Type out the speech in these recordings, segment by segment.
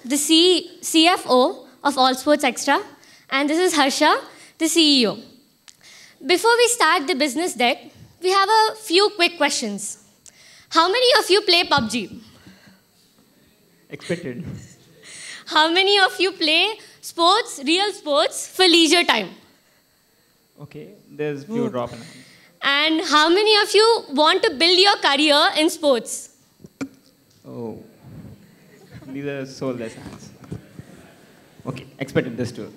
The CFO of All Sports Extra, and this is Harsha, the CEO. Before we start the business deck, we have a few quick questions. How many of you play PUBG? Expected. How many of you play sports, real sports, for leisure time? Okay, there's a few drop in. And how many of you want to build your career in sports? Oh. These are so less hands. Okay, expected this too.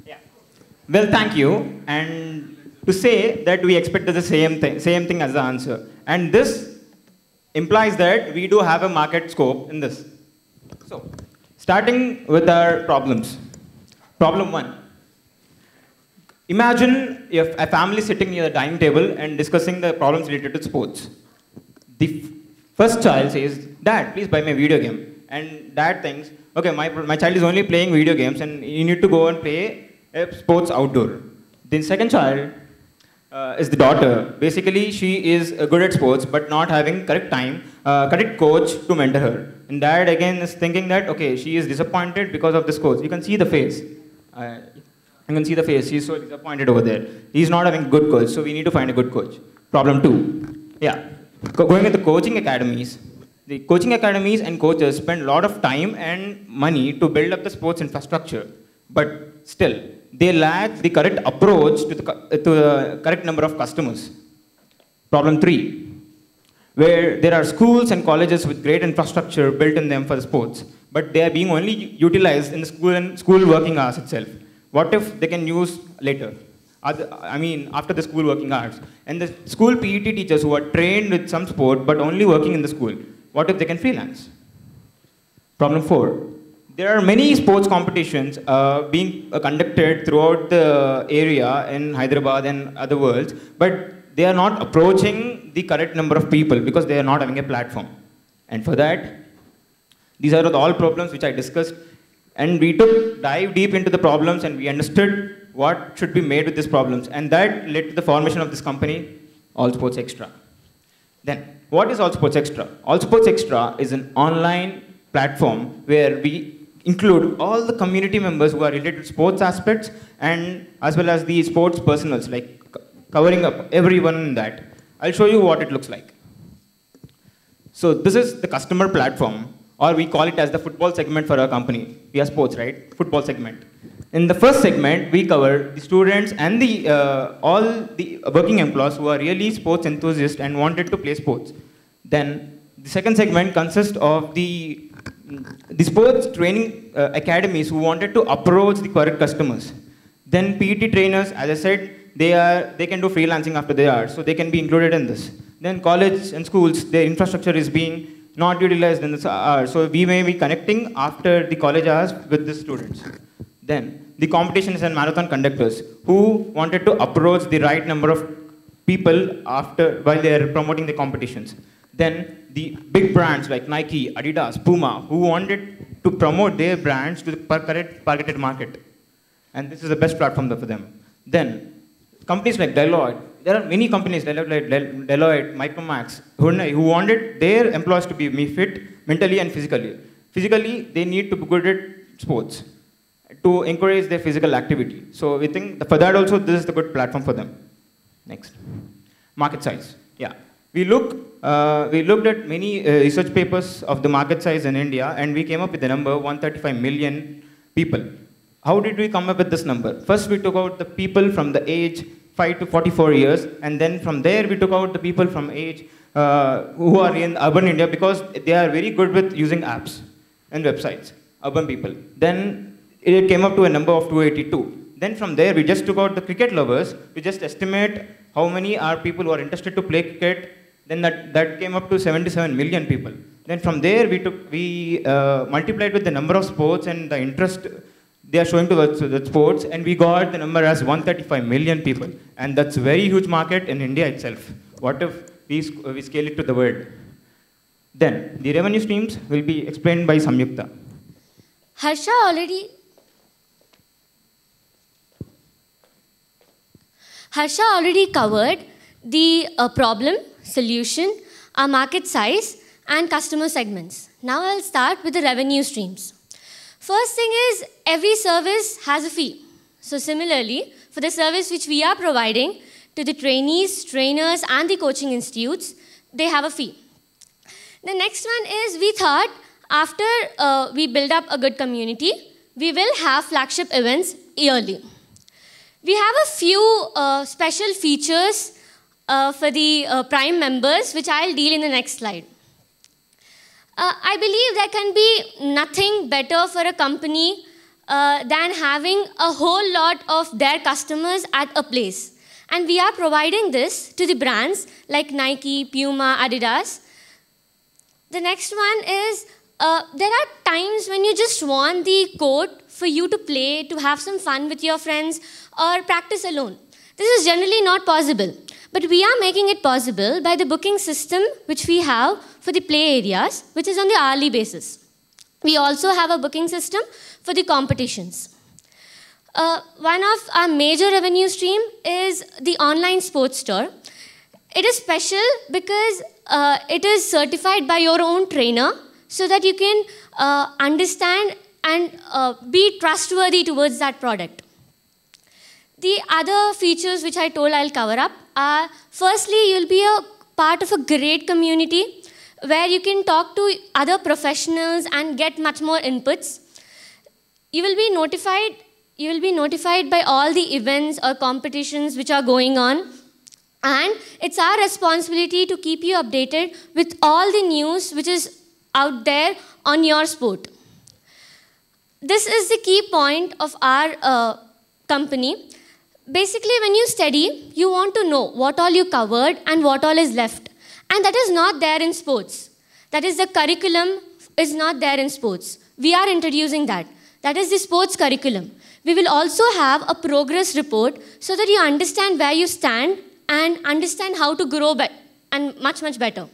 Yeah. Well, thank you. And to say that we expected the same thing as the answer. And this implies that we do have a market scope in this. So, starting with our problems. Problem 1. Imagine if a family sitting near the dining table and discussing the problems related to sports. The first child says, "Dad, please buy me a video game." And dad thinks, okay, my child is only playing video games and you need to go and play sports outdoor. The second child is the daughter. Basically, she is good at sports but not having correct time, correct coach to mentor her. And dad again is thinking that, okay, she is disappointed because of this coach. You can see the face. You can see the face. She's so disappointed over there. He's not having a good coach, so we need to find a good coach. Problem 2. Yeah. Going with the coaching academies. The coaching academies and coaches spend a lot of time and money to build up the sports infrastructure. But still, they lack the correct approach to the correct number of customers. Problem 3, where there are schools and colleges with great infrastructure built in them for the sports, but they are being only utilized in the school working hours itself. What if they can use later? After the school working hours. And the school PET teachers who are trained with some sport but only working in the school, what if they can freelance? Problem 4. There are many sports competitions being conducted throughout the area in Hyderabad and other worlds, but they are not approaching the correct number of people because they are not having a platform. And for that, these are all problems which I discussed, and we dive deep into the problems and we understood what should be made with these problems, and that led to the formation of this company, All Sports Extra. Then, what is All Sports Extra? All Sports Extra is an online platform where we include all the community members who are related to sports aspects and as well as the sports personals, like covering up everyone in that. I'll show you what it looks like. So this is the customer platform, or we call it as the football segment for our company. We are sports, right? Football segment. In the first segment, we cover the students and all the working employees who are really sports enthusiasts and wanted to play sports. Then the second segment consists of the sports training academies who wanted to approach the correct customers. Then PET trainers, as I said, they can do freelancing after they are, so they can be included in this. Then college and schools, their infrastructure is being not utilized in this hour, so we may be connecting after the college hours with the students. Then the competitions and marathon conductors who wanted to approach the right number of people while they are promoting the competitions. Then the big brands like Nike, Adidas, Puma, who wanted to promote their brands to the targeted market. And this is the best platform for them. Then companies like Deloitte, there are many companies, Deloitte, Micromax, who wanted their employees to be fit mentally and physically. Physically, they need to be good at sports to encourage their physical activity. So we think for that also, this is the good platform for them. Next, market size. Yeah, we looked at many research papers of the market size in India, and we came up with the number 135 million people. How did we come up with this number? First, we took out the people from the age 5 to 44 years, and then from there we took out the people from age who are in urban India because they are very good with using apps and websites, urban people. Then it came up to a number of 282. Then from there, we just took out the cricket lovers. We just estimate how many are people who are interested to play cricket. Then that came up to 77 million people. Then from there, we multiplied with the number of sports and the interest they are showing to the sports, and we got the number as 135 million people. And that's a very huge market in India itself. What if we scale it to the world? Then, the revenue streams will be explained by Samyukta. Harsha already covered the problem, solution, our market size, and customer segments. Now I'll start with the revenue streams. First thing is, every service has a fee. So similarly, for the service which we are providing to the trainees, trainers, and the coaching institutes, they have a fee. The next one is, we thought after we build up a good community, we will have flagship events yearly. We have a few special features for the Prime members, which I'll deal in the next slide. I believe there can be nothing better for a company than having a whole lot of their customers at a place. And we are providing this to the brands like Nike, Puma, Adidas. The next one is, there are times when you just want the court for you to play, to have some fun with your friends, or practice alone. This is generally not possible. But we are making it possible by the booking system which we have for the play areas, which is on the hourly basis. We also have a booking system for the competitions. One of our major revenue stream is the online sports store. It is special because it is certified by your own trainer so that you can understand and be trustworthy towards that product. The other features which I told I'll cover up are, firstly, you'll be a part of a great community where you can talk to other professionals and get much more inputs. You will be notified by all the events or competitions which are going on. And it's our responsibility to keep you updated with all the news which is out there on your sport. This is the key point of our company. Basically, when you study, you want to know what all you covered and what all is left. And that is not there in sports. That is, the curriculum is not there in sports. We are introducing that. That is the sports curriculum. We will also have a progress report so that you understand where you stand and understand how to grow and much, much better.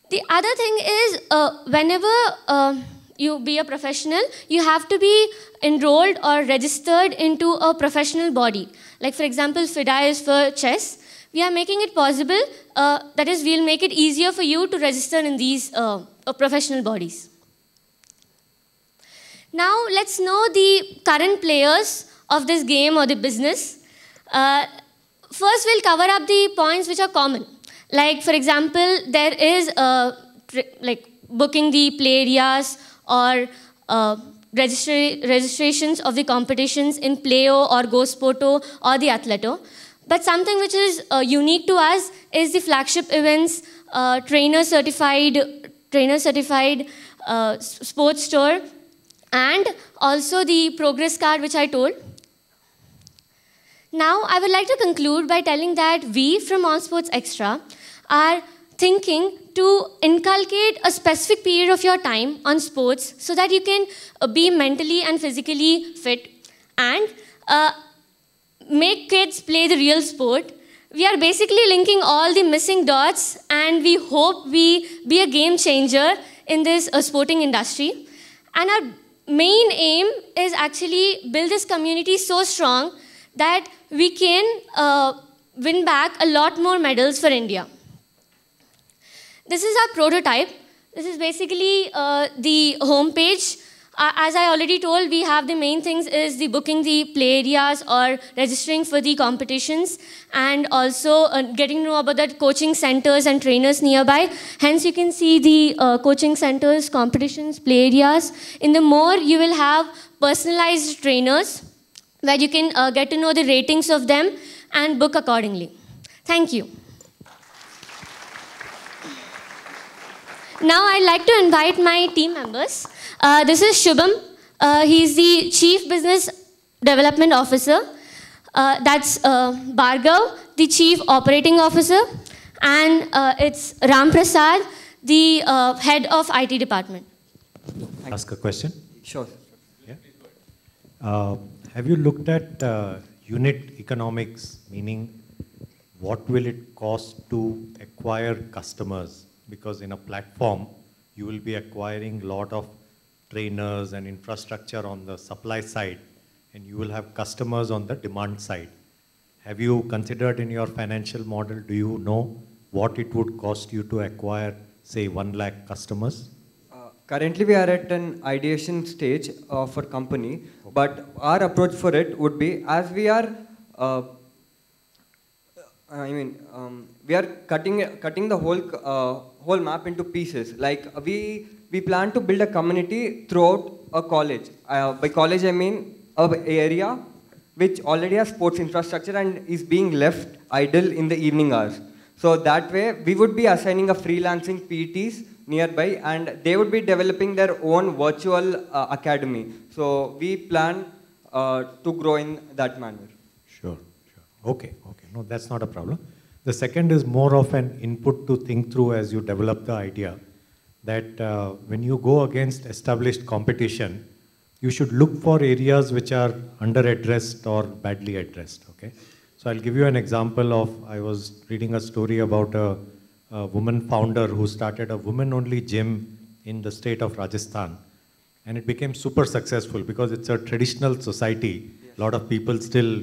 The other thing is, whenever you be a professional, you have to be enrolled or registered into a professional body. Like, for example, FIDA is for chess. We are making it possible, that is, we'll make it easier for you to register in these professional bodies. Now, let's know the current players of this game or the business. First, we'll cover up the points which are common. Like, for example, there is like booking the play areas or registrations of the competitions in Playo or Go Sporto or the Athleto. But something which is unique to us is the flagship events, trainer certified sports store, and also the progress card which I told. Now, I would like to conclude by telling that we from All Sports Extra are thinking to inculcate a specific period of your time on sports so that you can be mentally and physically fit and make kids play the real sport. We are basically linking all the missing dots, and we hope we be a game changer in this sporting industry. And our main aim is actually build this community so strong that we can win back a lot more medals for India. This is our prototype. This is basically the homepage. As I already told, we have the main things is the booking the play areas or registering for the competitions, and also getting to know about the coaching centers and trainers nearby. Hence, you can see the coaching centers, competitions, play areas. In the more, you will have personalized trainers where you can get to know the ratings of them and book accordingly. Thank you. Now, I'd like to invite my team members. This is Shubham. He's the Chief Business Development Officer. That's Bhargav, the Chief Operating Officer. And it's Ram Prasad, the Head of IT Department. Ask a question? Sure. Yeah. Have you looked at unit economics, meaning what will it cost to acquire customers? Because in a platform, you will be acquiring a lot of trainers and infrastructure on the supply side, and you will have customers on the demand side. Have you considered in your financial model, do you know what it would cost you to acquire, say, 1 lakh customers? Currently, we are at an ideation stage for company, but our approach for it would be, as we are, we are cutting the whole map into pieces. Like we plan to build a community throughout a college. By college, I mean an area which already has sports infrastructure and is being left idle in the evening hours. So that way, we would be assigning a freelancing PTs nearby, and they would be developing their own virtual academy. So we plan to grow in that manner. Sure. Okay. No, that's not a problem. The second is more of an input to think through as you develop the idea that when you go against established competition, you should look for areas which are under-addressed or badly addressed, okay? So I'll give you an example of, I was reading a story about a woman founder who started a women-only gym in the state of Rajasthan. And it became super successful because it's a traditional society. A lot of people still,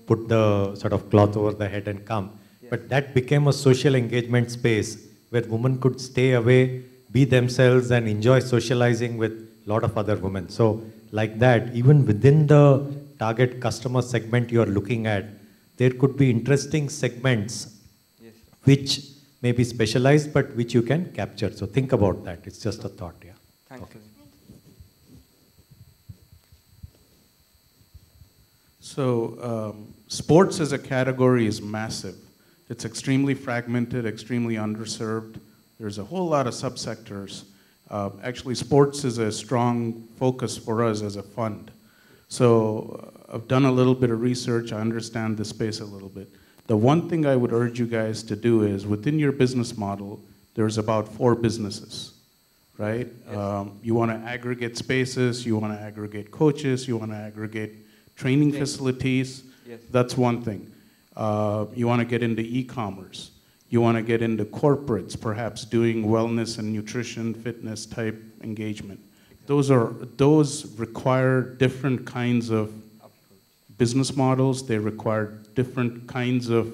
put the sort of cloth over the head and come. But that became a social engagement space where women could stay away, be themselves, and enjoy socializing with a lot of other women. So like that, even within the target customer segment you're looking at, there could be interesting segments which may be specialized, but which you can capture. So think about that. It's just a thought, yeah. Thanks. Okay. So sports as a category is massive. It's extremely fragmented, extremely underserved. There's a whole lot of subsectors. Actually, sports is a strong focus for us as a fund. So I've done a little bit of research. I understand the space a little bit. The one thing I would urge you guys to do is within your business model, there's about 4 businesses, right? Yes. You want to aggregate spaces, you want to aggregate coaches, you want to aggregate training facilities. Yes. That's one thing. You want to get into e-commerce. You want to get into corporates, perhaps doing wellness and nutrition, fitness type engagement. Those require different kinds of business models. They require different kinds of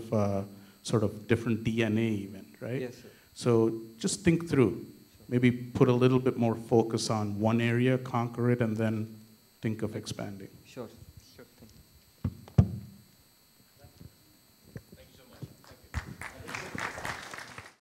sort of different DNA even, right? Yes, sir. So just think through. Maybe put a little bit more focus on one area, conquer it, and then think of expanding. Sure.